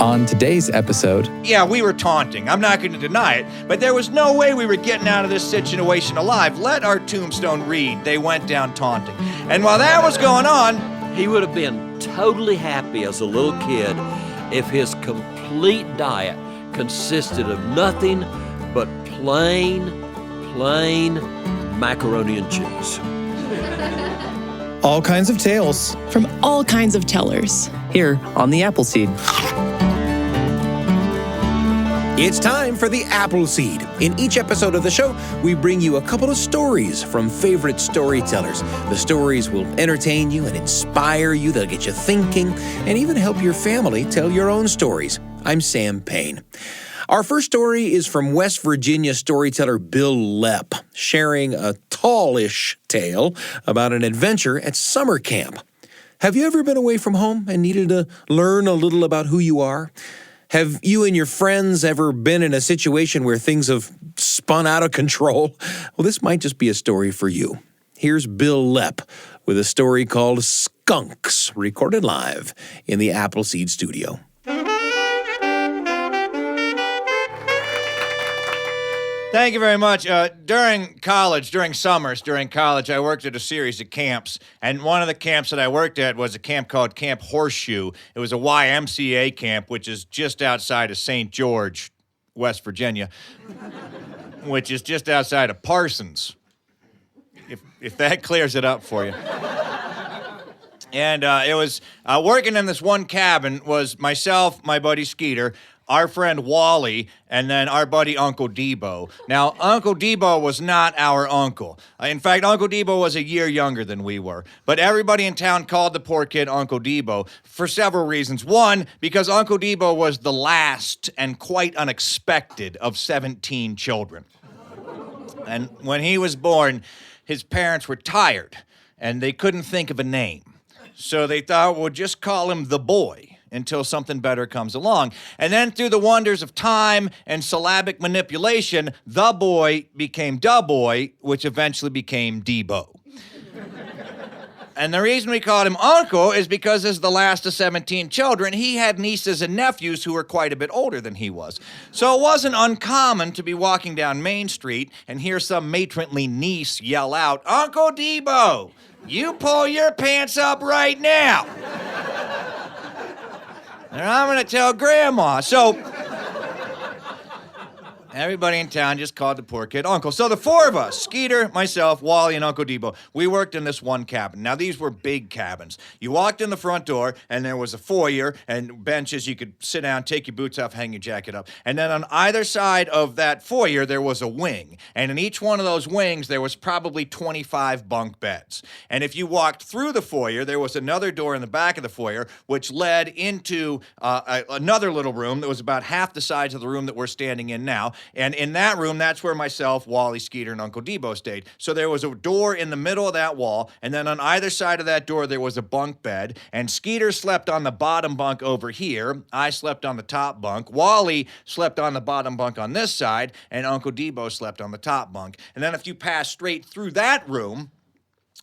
On today's episode... Yeah, we were taunting. I'm not going to deny it. But there was no way we were getting out of this situation alive. Let our tombstone read. They went down taunting. And while that was going on... He would have been totally happy as a little kid if his complete diet consisted of nothing but plain macaroni and cheese. All kinds of tales. From all kinds of tellers. Here on the Appleseed. It's time for the Appleseed. In each episode of the show, we bring you a couple of stories from favorite storytellers. The stories will entertain you and inspire you. They'll get you thinking and even help your family tell your own stories. I'm Sam Payne. Our first story is from West Virginia storyteller Bil Lepp, sharing a tallish tale about an adventure at summer camp. Have you ever been away from home and needed to learn a little about who you are? Have you and your friends ever been in a situation where things have spun out of control? Well, this might just be a story for you. Here's Bil Lepp with a story called Skunks, recorded live in the Appleseed studio. Thank you very much. During college, I worked at a series of camps, and one of the camps that I worked at was a camp called Camp Horseshoe. It was a YMCA camp, which is just outside of St. George, West Virginia, which is just outside of Parsons, if that clears it up for you. And it was working in this one cabin was myself, my buddy Skeeter, our friend Wally, and then our buddy Uncle Debo. Now, Uncle Debo was not our uncle. In fact, Uncle Debo was a year younger than we were. But everybody in town called the poor kid Uncle Debo for several reasons. One, because Uncle Debo was the last and quite unexpected of 17 children. And when he was born, his parents were tired, and they couldn't think of a name. So they thought, we'll just call him the boy until something better comes along. And then through the wonders of time and syllabic manipulation, the boy became da boy, which eventually became Debo. And the reason we called him Uncle is because as the last of 17 children, he had nieces and nephews who were quite a bit older than he was. So it wasn't uncommon to be walking down Main Street and hear some matronly niece yell out, "Uncle Debo, you pull your pants up right now." And I'm going to tell Grandma. So everybody in town just called the poor kid Uncle. So the four of us, Skeeter, myself, Wally, and Uncle Debo, we worked in this one cabin. Now, these were big cabins. You walked in the front door, and there was a foyer and benches. You could sit down, take your boots off, hang your jacket up. And then on either side of that foyer, there was a wing. And in each one of those wings, there was probably 25 bunk beds. And if you walked through the foyer, there was another door in the back of the foyer, which led into another little room that was about half the size of the room that we're standing in now. And in that room, that's where myself, Wally, Skeeter, and Uncle Debo stayed. So there was a door in the middle of that wall, and then on either side of that door, there was a bunk bed. And Skeeter slept on the bottom bunk over here. I slept on the top bunk. Wally slept on the bottom bunk on this side, and Uncle Debo slept on the top bunk. And then if you passed straight through that room,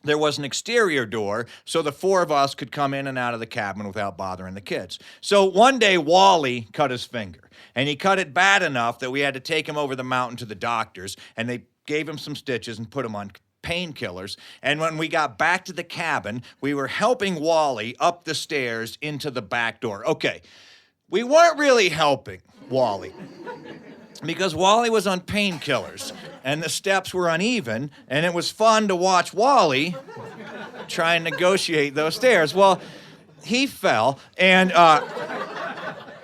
there was an exterior door, so the four of us could come in and out of the cabin without bothering the kids. So one day, Wally cut his finger, and he cut it bad enough that we had to take him over the mountain to the doctors, and they gave him some stitches and put him on painkillers. And when we got back to the cabin, we were helping Wally up the stairs into the back door. Okay, we weren't really helping Wally, because Wally was on painkillers, and the steps were uneven, and it was fun to watch Wally try and negotiate those stairs. Well, he fell and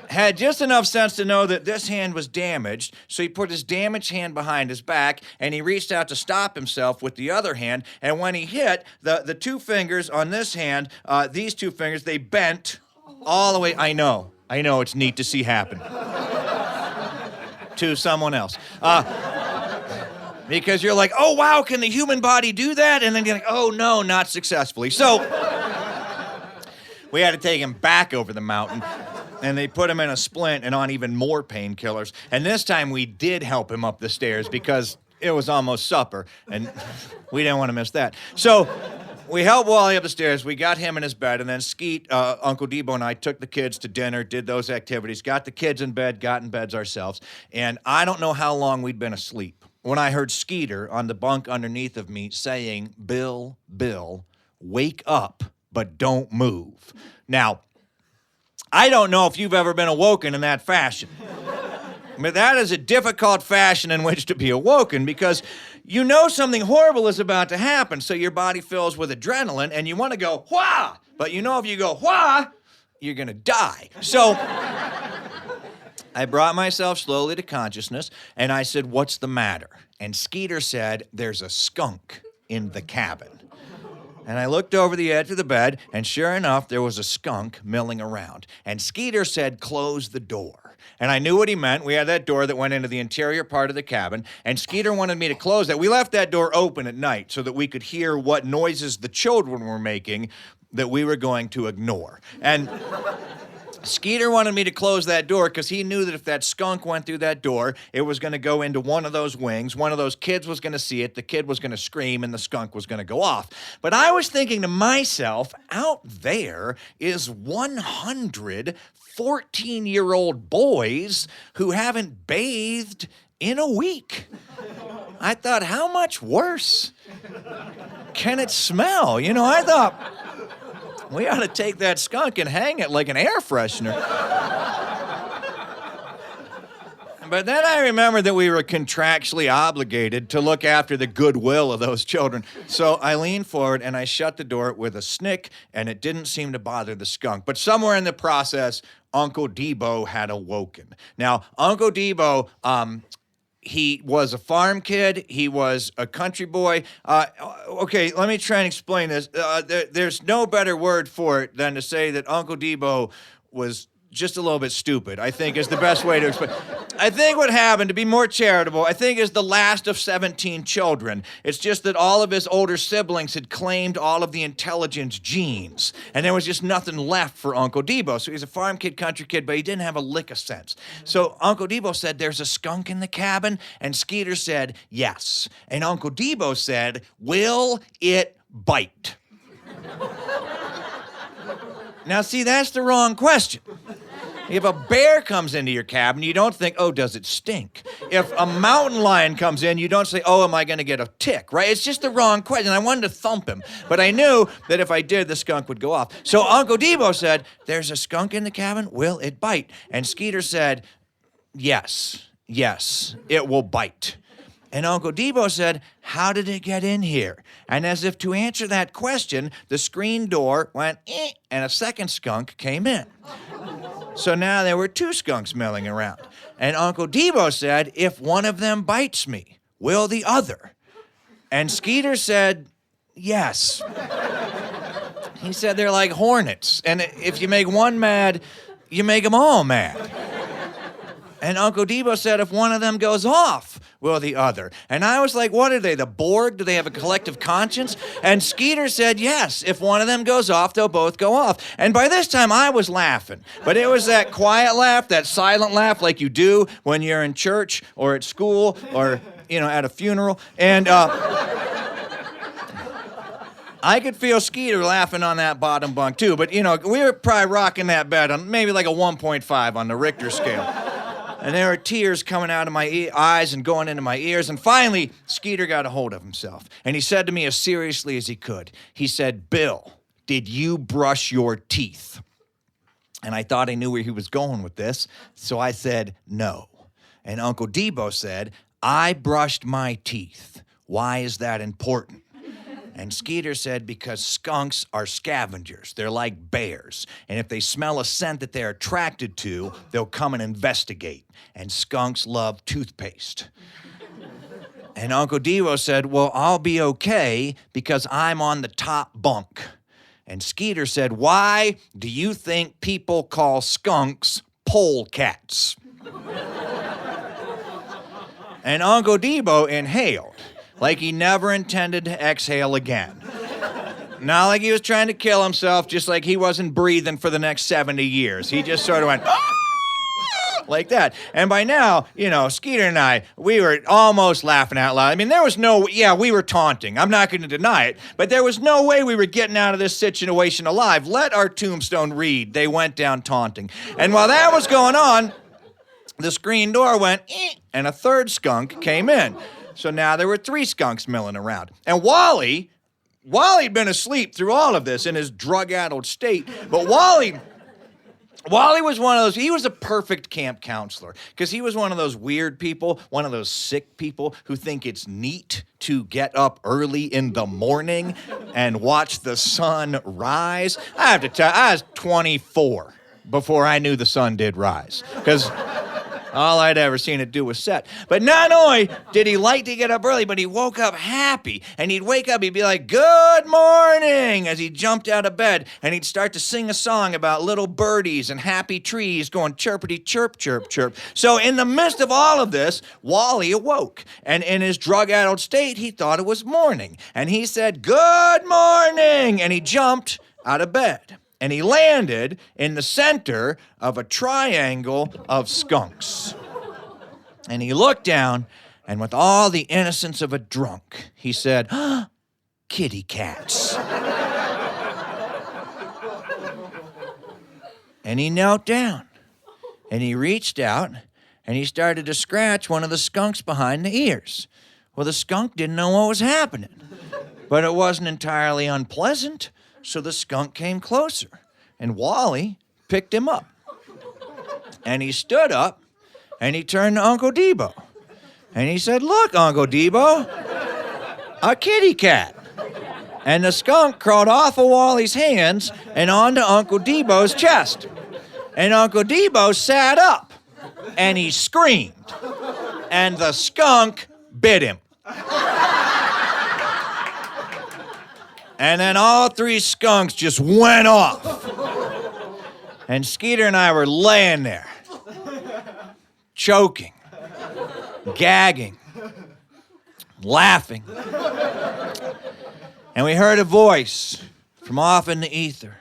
had just enough sense to know that this hand was damaged, so he put his damaged hand behind his back, and he reached out to stop himself with the other hand, and when he hit, the two fingers on this hand, these two fingers, they bent all the way. I know, it's neat to see happen. To someone else. Because you're like, oh, wow, can the human body do that? And then you're like, oh, no, not successfully. So we had to take him back over the mountain, and they put him in a splint and on even more painkillers. And this time we did help him up the stairs because it was almost supper, and we didn't want to miss that. So we helped Wally up the stairs. We got him in his bed, and then Skeet, Uncle Debo, and I took the kids to dinner, did those activities, got the kids in bed, got in beds ourselves, and I don't know how long we'd been asleep when I heard Skeeter on the bunk underneath of me saying, Bill, wake up, but don't move. Now, I don't know if you've ever been awoken in that fashion. But that is a difficult fashion in which to be awoken because you know something horrible is about to happen, so your body fills with adrenaline and you want to go, wah! But you know if you go, wah, you're going to die. So I brought myself slowly to consciousness and I said, what's the matter? And Skeeter said, there's a skunk in the cabin. And I looked over the edge of the bed, and sure enough, there was a skunk milling around. And Skeeter said, close the door. And I knew what he meant. We had that door that went into the interior part of the cabin, and Skeeter wanted me to close that. We left that door open at night so that we could hear what noises the children were making that we were going to ignore. And Skeeter wanted me to close that door because he knew that if that skunk went through that door, it was going to go into one of those wings. One of those kids was going to see it. The kid was going to scream, and the skunk was going to go off. But I was thinking to myself, out there is 100 14-year-old boys who haven't bathed in a week. I thought, how much worse can it smell? You know, I thought, we ought to take that skunk and hang it like an air freshener. But then I remembered that we were contractually obligated to look after the goodwill of those children. So I leaned forward and I shut the door with a snick, and it didn't seem to bother the skunk. But somewhere in the process, Uncle Debo had awoken. Now, Uncle Debo, he was a farm kid. He was a country boy. Okay, let me try and explain this. There's no better word for it than to say that Uncle Debo was just a little bit stupid, I think is the best way to explain. I think what happened, to be more charitable, I think is the last of 17 children. It's just that all of his older siblings had claimed all of the intelligence genes, and there was just nothing left for Uncle Debo. So he's a farm kid, country kid, but he didn't have a lick of sense. So Uncle Debo said, there's a skunk in the cabin, and Skeeter said, yes. And Uncle Debo said, will it bite? Now, see, that's the wrong question. If a bear comes into your cabin, you don't think, oh, does it stink? If a mountain lion comes in, you don't say, oh, am I going to get a tick, right? It's just the wrong question. I wanted to thump him, but I knew that if I did, the skunk would go off. So Uncle Debo said, there's a skunk in the cabin, will it bite? And Skeeter said, yes, it will bite. And Uncle Debo said, how did it get in here? And as if to answer that question, the screen door went, and a second skunk came in. So now there were two skunks milling around. And Uncle Debo said, if one of them bites me, will the other? And Skeeter said, yes. He said they're like hornets. And if you make one mad, you make them all mad. And Uncle Debo said, if one of them goes off, will the other? And I was like, what are they, the Borg? Do they have a collective conscience? And Skeeter said, yes, if one of them goes off, they'll both go off. And by this time, I was laughing. But it was that quiet laugh, that silent laugh like you do when you're in church or at school or, at a funeral. And I could feel Skeeter laughing on that bottom bunk, too. But, we were probably rocking that bed on maybe like a 1.5 on the Richter scale. And there were tears coming out of my eyes and going into my ears. And finally, Skeeter got a hold of himself. And he said to me as seriously as he could, he said, Bill, did you brush your teeth? And I thought I knew where he was going with this. So I said, no. And Uncle Debo said, I brushed my teeth. Why is that important? And Skeeter said, because skunks are scavengers. They're like bears. And if they smell a scent that they're attracted to, they'll come and investigate. And skunks love toothpaste. And Uncle Debo said, well, I'll be okay because I'm on the top bunk. And Skeeter said, why do you think people call skunks polecats? And Uncle Debo inhaled. Like he never intended to exhale again. Not like he was trying to kill himself, just like he wasn't breathing for the next 70 years. He just sort of went, like that. And by now, Skeeter and I, we were almost laughing out loud. I mean, there was we were taunting. I'm not going to deny it. But there was no way we were getting out of this situation alive. Let our tombstone read. They went down taunting. And while that was going on, the screen door went, and a third skunk came in. So now there were 3 skunks milling around. And Wally had been asleep through all of this in his drug-addled state. But Wally was one of those, he was a perfect camp counselor because he was one of those weird people, one of those sick people who think it's neat to get up early in the morning and watch the sun rise. I have to tell you, I was 24 before I knew the sun did rise because all I'd ever seen it do was set. But not only did he like to get up early, but he woke up happy. And he'd wake up, he'd be like, "Good morning," as he jumped out of bed. And he'd start to sing a song about little birdies and happy trees going chirpity chirp, chirp, chirp. So in the midst of all of this, Wally awoke. And in his drug-addled state, he thought it was morning. And he said, "Good morning," and he jumped out of bed. And he landed in the center of a triangle of skunks. And he looked down, and with all the innocence of a drunk, he said, "Kitty cats." And he knelt down, and he reached out, and he started to scratch one of the skunks behind the ears. Well, the skunk didn't know what was happening, but it wasn't entirely unpleasant. So the skunk came closer, and Wally picked him up. And he stood up, and he turned to Uncle Debo. And he said, "Look, Uncle Debo, a kitty cat." And the skunk crawled off of Wally's hands and onto Uncle Debo's chest. And Uncle Debo sat up, and he screamed. And the skunk bit him. And then all 3 skunks just went off. And Skeeter and I were laying there, choking, gagging, laughing. And we heard a voice from off in the ether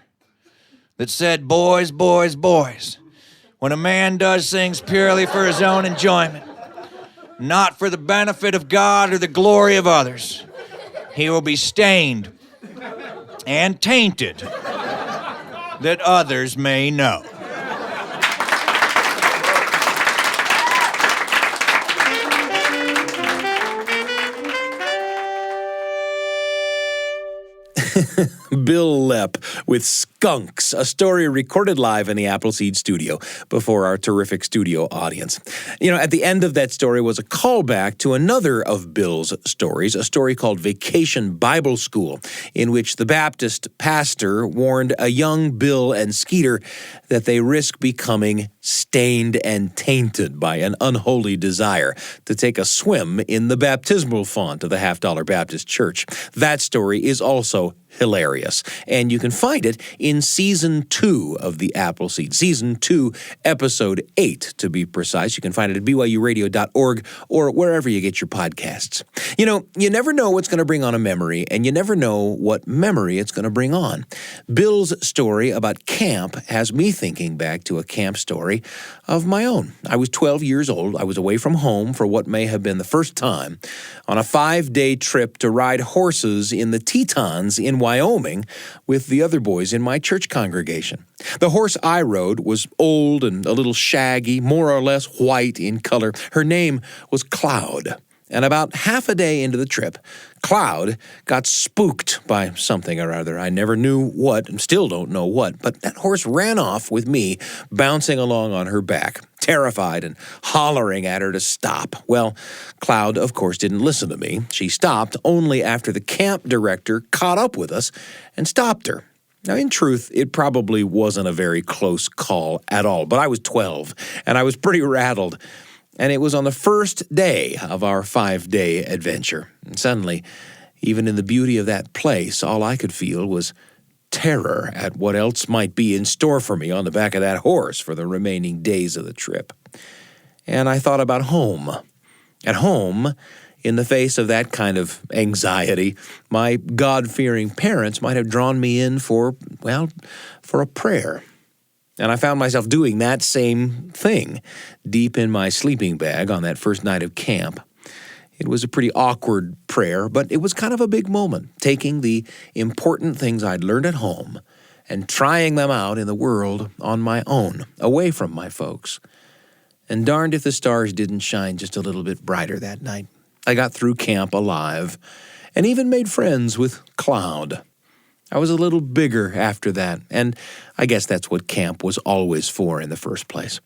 that said, "Boys, boys, boys, when a man does things purely for his own enjoyment, not for the benefit of God or the glory of others, he will be stained and tainted, that others may know." Bil Lepp with Skunks, a story recorded live in the Appleseed studio before our terrific studio audience. At the end of that story was a callback to another of Bill's stories, a story called Vacation Bible School, in which the Baptist pastor warned a young Bill and Skeeter that they risk becoming stained and tainted by an unholy desire to take a swim in the baptismal font of the Half-Dollar Baptist Church. That story is also hilarious, and you can find it in Season 2 of the Appleseed. Season 2, Episode 8, to be precise. You can find it at byuradio.org or wherever you get your podcasts. You never know what's going to bring on a memory, and you never know what memory it's going to bring on. Bill's story about camp has me thinking back to a camp story of my own. I was 12 years old. I was away from home for what may have been the first time on a 5-day trip to ride horses in the Tetons in Wyoming with the other boys in my church congregation. The horse I rode was old and a little shaggy, more or less white in color. Her name was Cloud. And about half a day into the trip, Cloud got spooked by something or other. I never knew what and still don't know what, but that horse ran off with me bouncing along on her back, terrified and hollering at her to stop. Well, Cloud, of course, didn't listen to me. She stopped only after the camp director caught up with us and stopped her. Now, in truth, it probably wasn't a very close call at all, but I was 12, and I was pretty rattled. And it was on the first day of our 5-day adventure. And suddenly, even in the beauty of that place, all I could feel was terror at what else might be in store for me on the back of that horse for the remaining days of the trip. And I thought about home. At home, in the face of that kind of anxiety, my God-fearing parents might have drawn me in for a prayer. And I found myself doing that same thing deep in my sleeping bag on that first night of camp. It was a pretty awkward prayer, but it was kind of a big moment, taking the important things I'd learned at home and trying them out in the world on my own, away from my folks. And darned if the stars didn't shine just a little bit brighter that night. I got through camp alive and even made friends with Cloud. I was a little bigger after that, and I guess that's what camp was always for in the first place.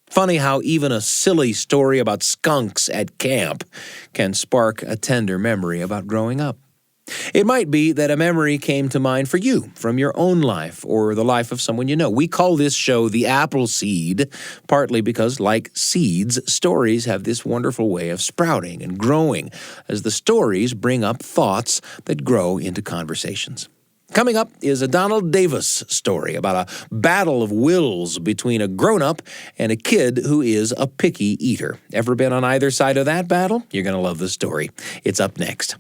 Funny how even a silly story about skunks at camp can spark a tender memory about growing up. It might be that a memory came to mind for you from your own life or the life of someone you know. We call this show the Apple Seed, partly because, like seeds, stories have this wonderful way of sprouting and growing as the stories bring up thoughts that grow into conversations. Coming up is a Donald Davis story about a battle of wills between a grown-up and a kid who is a picky eater. Ever been on either side of that battle? You're going to love the story. It's up next.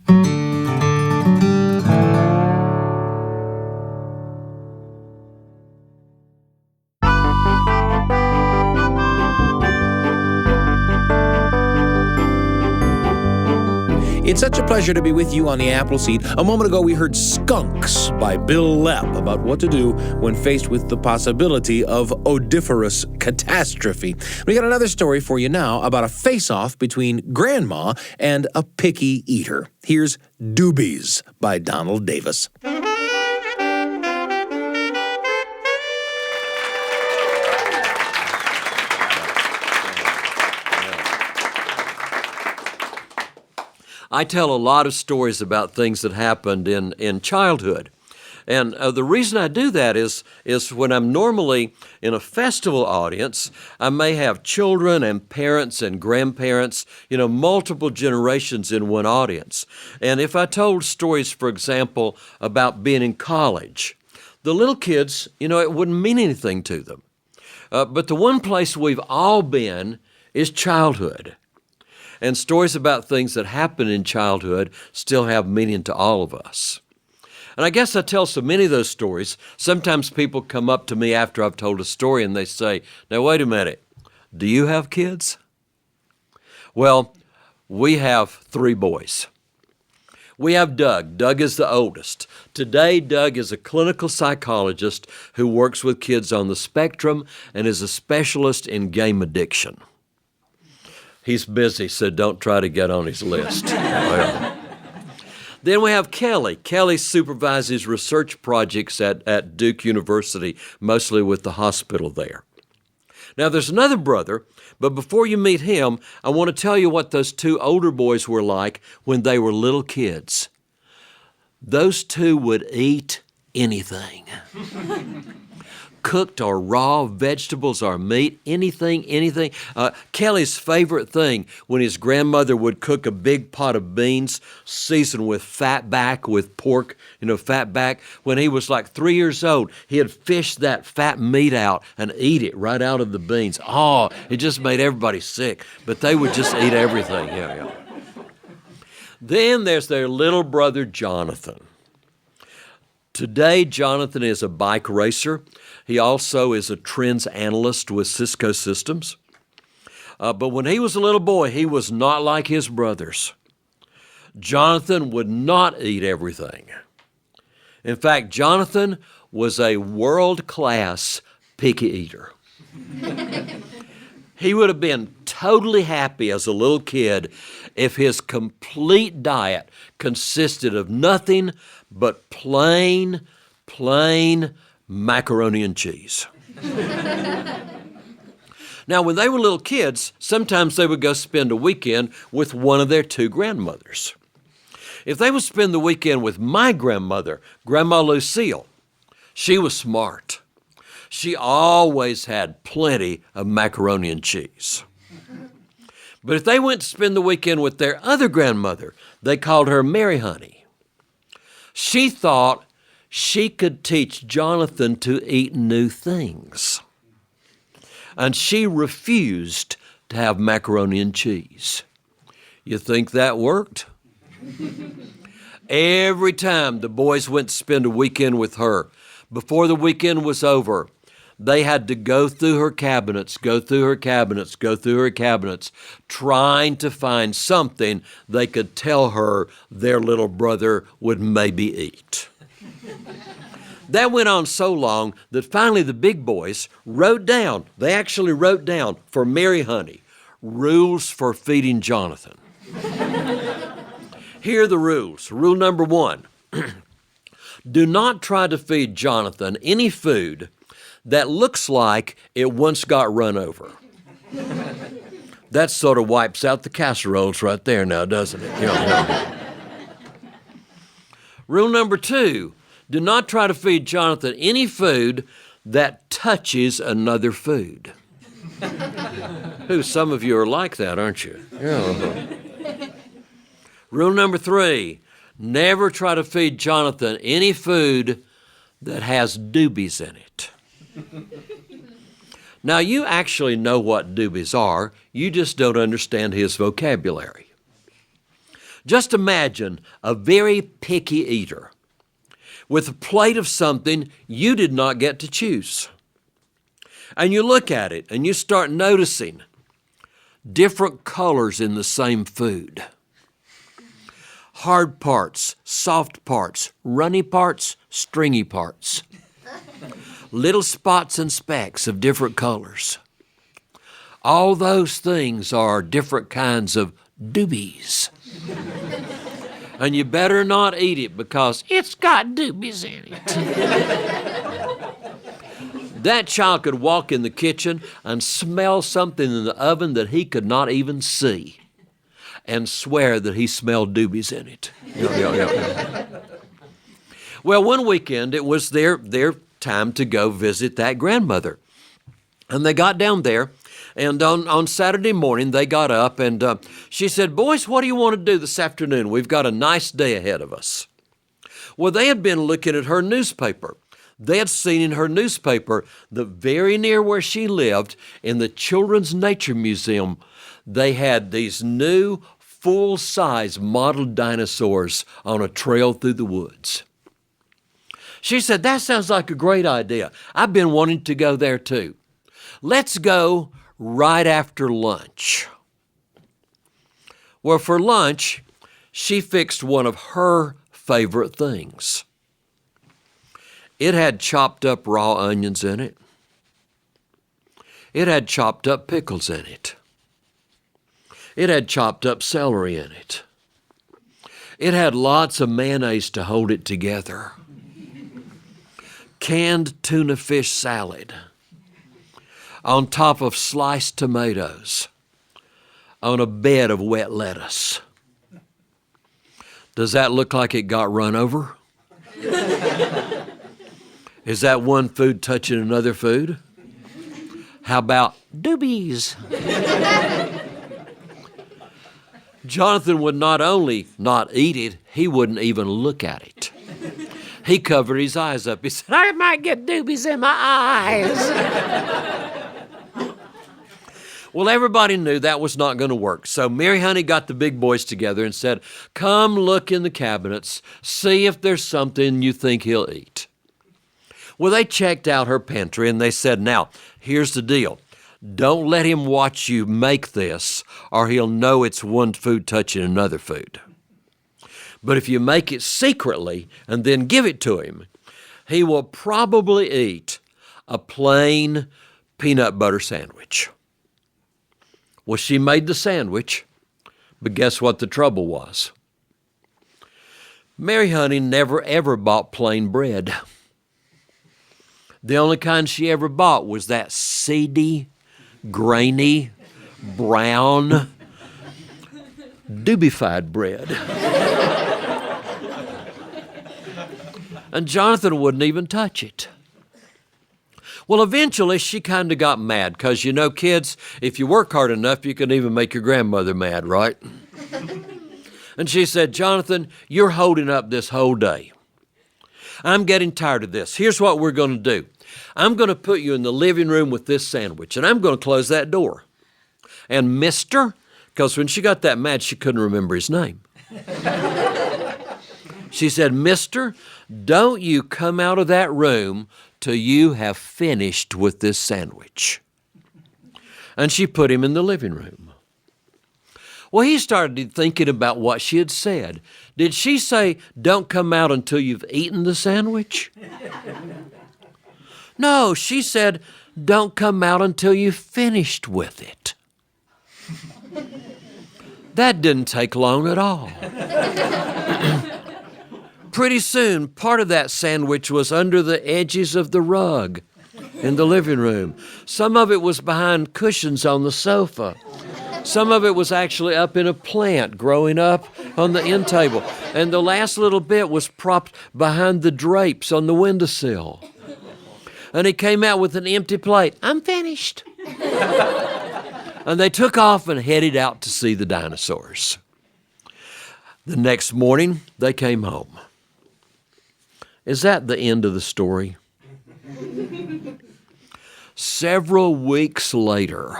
It's such a pleasure to be with you on the Appleseed. A moment ago, we heard Skunks by Bil Lepp about what to do when faced with the possibility of odiferous catastrophe. We got another story for you now about a face-off between Grandma and a picky eater. Here's Doobies by Donald Davis. I tell a lot of stories about things that happened in childhood. And the reason I do that is when I'm normally in a festival audience, I may have children and parents and grandparents, multiple generations in one audience. And if I told stories, for example, about being in college, the little kids, it wouldn't mean anything to them. But the one place we've all been is childhood. And stories about things that happened in childhood still have meaning to all of us. And I guess I tell so many of those stories, sometimes people come up to me after I've told a story and they say, "Now wait a minute, do you have kids?" Well, we have 3 boys. We have Doug. Doug is the oldest. Today, Doug is a clinical psychologist who works with kids on the spectrum and is a specialist in game addiction. He's busy, so don't try to get on his list. Well. Then we have Kelly. Kelly supervises research projects at Duke University, mostly with the hospital there. Now, there's another brother, but before you meet him, I want to tell you what those 2 older boys were like when they were little kids. Those 2 would eat anything. Cooked or raw, vegetables or meat, anything. Kelly's favorite thing when his grandmother would cook a big pot of beans seasoned with fat back, with pork, fat back. When he was like 3 years old, he'd fish that fat meat out and eat it right out of the beans. Oh, it just made everybody sick, but they would just eat everything. Yeah. Then there's their little brother, Jonathan. Today, Jonathan is a bike racer. He also is a trends analyst with Cisco Systems. But when he was a little boy, he was not like his brothers. Jonathan would not eat everything. In fact, Jonathan was a world-class picky eater. He would have been totally happy as a little kid if his complete diet consisted of nothing but plain macaroni and cheese. Now, when they were little kids, sometimes they would go spend a weekend with one of their 2 grandmothers. If they would spend the weekend with my grandmother, Grandma Lucille, she was smart. She always had plenty of macaroni and cheese. But if they went to spend the weekend with their other grandmother, they called her Mary Honey. She thought she could teach Jonathan to eat new things. And she refused to have macaroni and cheese. You think that worked? Every time the boys went to spend a weekend with her, before the weekend was over, they had to go through her cabinets, trying to find something they could tell her their little brother would maybe eat. That went on so long that finally the big boys they actually wrote down for Mary Honey, rules for feeding Jonathan. Here are the rules. Rule number 1. Do not try to feed Jonathan any food that looks like it once got run over. That sort of wipes out the casseroles right there now, doesn't it? Rule number 2, do not try to feed Jonathan any food that touches another food. Some of you are like that, aren't you? Yeah. Rule number 3, never try to feed Jonathan any food that has doobies in it. Now, you actually know what doobies are, you just don't understand his vocabulary. Just imagine a very picky eater with a plate of something you did not get to choose. And you look at it and you start noticing different colors in the same food. Hard parts, soft parts, runny parts, stringy parts. Little spots and specks of different colors. All those things are different kinds of doobies. And you better not eat it because it's got doobies in it. That child could walk in the kitchen and smell something in the oven that he could not even see and swear that he smelled doobies in it. Well, one weekend it was their time to go visit that grandmother. And they got down there, and on Saturday morning they got up, and she said, "Boys, what do you want to do this afternoon? We've got a nice day ahead of us." Well, they had been looking at her newspaper. They had seen in her newspaper that very near where she lived, in the Children's Nature Museum, they had these new full-size model dinosaurs on a trail through the woods. She said, "That sounds like a great idea. I've been wanting to go there too. Let's go right after lunch." Well, for lunch, she fixed one of her favorite things. It had chopped up raw onions in it. It had chopped up pickles in it. It had chopped up celery in it. It had lots of mayonnaise to hold it together. Canned tuna fish salad on top of sliced tomatoes on a bed of wet lettuce. Does that look like it got run over? Is that one food touching another food? How about doobies? Jonathan would not only not eat it, he wouldn't even look at it. He covered his eyes up. He said, "I might get doobies in my eyes." Well, everybody knew that was not going to work. So Mary Honey got the big boys together and said, "Come look in the cabinets, see if there's something you think he'll eat." Well, they checked out her pantry and they said, "Now, here's the deal. Don't let him watch you make this, or he'll know it's one food touching another food. But if you make it secretly and then give it to him, he will probably eat a plain peanut butter sandwich." Well, she made the sandwich, but guess what the trouble was? Mary Honey never ever bought plain bread. The only kind she ever bought was that seedy, grainy, brown, doobified bread. And Jonathan wouldn't even touch it. Well, eventually she kind of got mad because, you know, kids, if you work hard enough, you can even make your grandmother mad, right? And she said, "Jonathan, you're holding up this whole day. I'm getting tired of this. Here's what we're going to do. I'm going to put you in the living room with this sandwich, and I'm going to close that door. And Mister," because when she got that mad, she couldn't remember his name. She said, "Mister, don't you come out of that room till you have finished with this sandwich." And she put him in the living room. Well, he started thinking about what she had said. Did she say, "Don't come out until you've eaten the sandwich"? No, she said, "Don't come out until you've finished with it." That didn't take long at all. Pretty soon, part of that sandwich was under the edges of the rug in the living room. Some of it was behind cushions on the sofa. Some of it was actually up in a plant growing up on the end table. And the last little bit was propped behind the drapes on the windowsill. And he came out with an empty plate. "I'm finished." And they took off and headed out to see the dinosaurs. The next morning, they came home. Is that the end of the story? Several weeks later,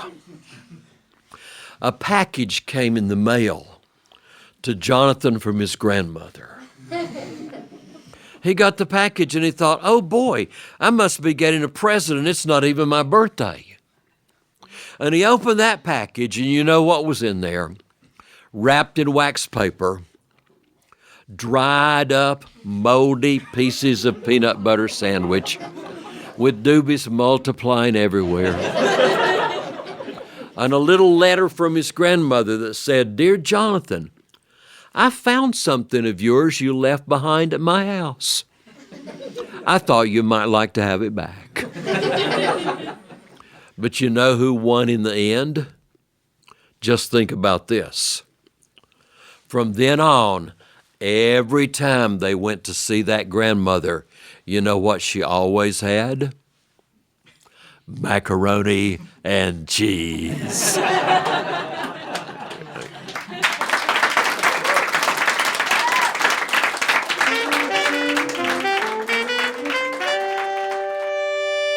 a package came in the mail to Jonathan from his grandmother. He got the package and he thought, "Oh boy, I must be getting a present and it's not even my birthday." And he opened that package and you know what was in there? Wrapped in wax paper, dried up, moldy pieces of peanut butter sandwich with Doobies multiplying everywhere. And a little letter from his grandmother that said, "Dear Jonathan, I found something of yours you left behind at my house. I thought you might like to have it back." But you know who won in the end? Just think about this. From then on, every time they went to see that grandmother, you know what she always had? Macaroni and cheese.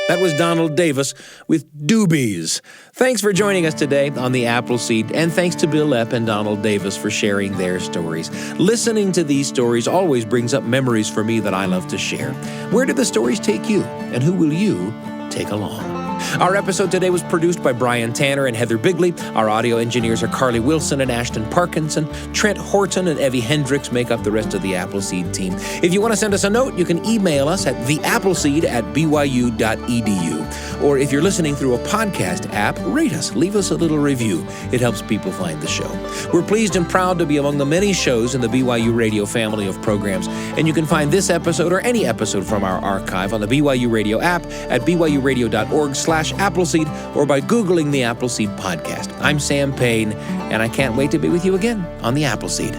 That was Donald Davis with Doobies. Thanks for joining us today on The Appleseed, and thanks to Bil Lepp and Donald Davis for sharing their stories. Listening to these stories always brings up memories for me that I love to share. Where did the stories take you, and who will you take along? Our episode today was produced by Brian Tanner and Heather Bigley. Our audio engineers are Carly Wilson and Ashton Parkinson. Trent Horton and Evie Hendricks make up the rest of the Appleseed team. If you want to send us a note, you can email us at theappleseed@byu.edu. Or if you're listening through a podcast app, rate us, leave us a little review. It helps people find the show. We're pleased and proud to be among the many shows in the BYU Radio family of programs, and you can find this episode or any episode from our archive on the BYU Radio app at byuradio.org/Appleseed or by Googling the Appleseed Podcast. I'm Sam Payne, and I can't wait to be with you again on the Appleseed.